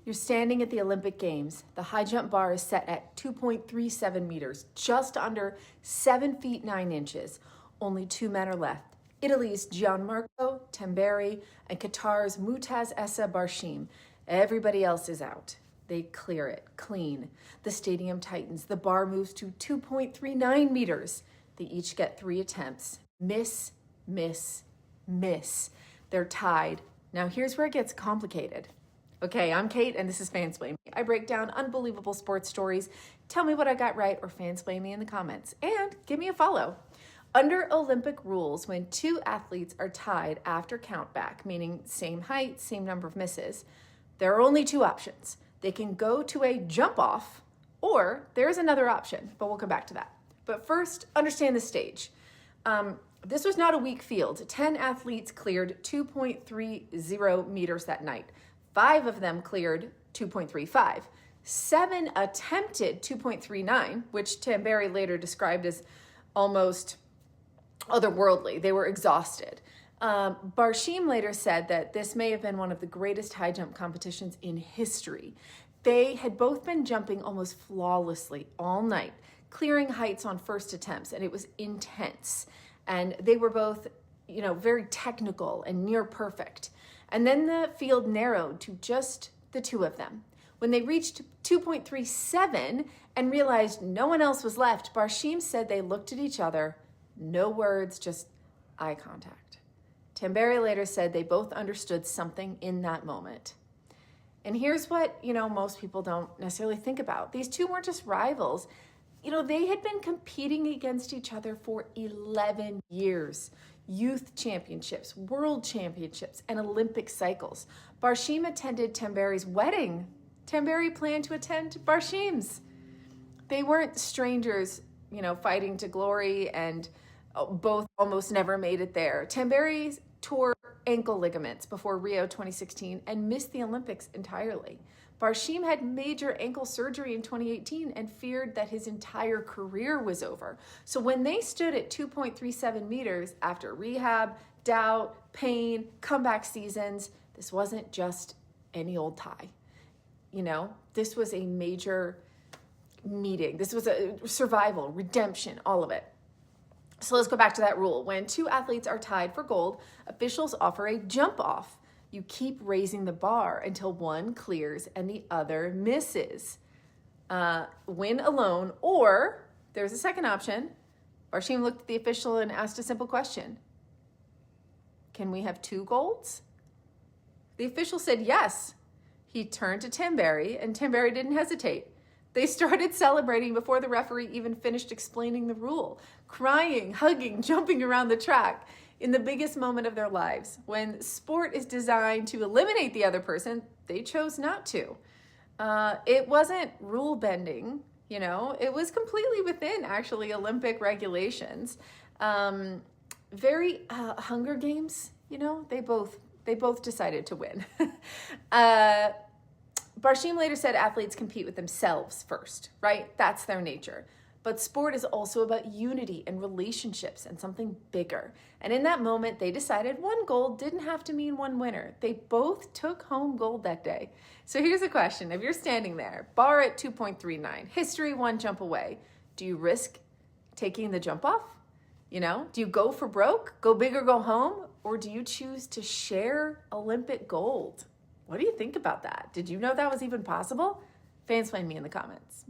You're standing at the Olympic Games. The high jump bar is set at 2.37 meters, just under 7 feet 9 inches. Only 2 men are left. Italy's Gianmarco Tamberi and Qatar's Mutaz Essa Barshim. Everybody else is out. They clear it clean. The stadium tightens. The bar moves to 2.39 meters. They each get 3 attempts. Miss, miss, miss. They're tied. Now here's where it gets complicated. Okay, I'm Kate, and this is FansplainMe. I break down unbelievable sports stories. Tell me what I got right or fansplain me in the comments. And give me a follow. Under Olympic rules, when 2 athletes are tied after countback, meaning same height, same number of misses, there are only 2 options. They can go to a jump off, or there's another option, but we'll come back to that. But first, understand the stage. This was not a weak field. 10 athletes cleared 2.30 meters that night. 5 of them cleared 2.35. 7 attempted 2.39, which Tamberi later described as almost otherworldly. They were exhausted. Barshim later said that this may have been one of the greatest high jump competitions in history. They had both been jumping almost flawlessly all night, clearing heights on first attempts, and it was intense. And they were both, very technical and near perfect. And then the field narrowed to just the 2 of them. When they reached 2.37 and realized no one else was left, Barshim said they looked at each other, no words, just eye contact. Tamberi later said they both understood something in that moment. And here's what, most people don't necessarily think about. These 2 weren't just rivals. They had been competing against each other for 11 years. Youth championships, world championships, and Olympic cycles. Barshim attended Tamberi's wedding. Tamberi planned to attend Barshim's. They weren't strangers, fighting to glory, and both almost never made it there. Tamberi tore ankle ligaments before Rio 2016 and missed the Olympics entirely. Barshim had major ankle surgery in 2018 and feared that his entire career was over. So when they stood at 2.37 meters after rehab, doubt, pain, comeback seasons, this wasn't just any old tie. This was a major meeting. This was a survival, redemption, all of it. So let's go back to that rule. When 2 athletes are tied for gold, officials offer a jump off. You keep raising the bar until one clears and the other misses. Win alone, or there's a second option. Barshim looked at the official and asked a simple question. Can we have 2 golds? The official said yes. He turned to Tamberi, and Tamberi didn't hesitate. They started celebrating before the referee even finished explaining the rule, crying, hugging, jumping around the track. In the biggest moment of their lives. When sport is designed to eliminate the other person, they chose not to. It wasn't rule bending, it was completely within actually Olympic regulations. Very Hunger Games, they both decided to win. Barshim later said athletes compete with themselves first, right? That's their nature. But sport is also about unity and relationships and something bigger. And in that moment, they decided 1 gold didn't have to mean 1 winner. They both took home gold that day. So here's a question. If you're standing there, bar at 2.39, history 1 jump away, do you risk taking the jump off? Do you go for broke, go big or go home? Or do you choose to share Olympic gold? What do you think about that? Did you know that was even possible? Fansplain me in the comments.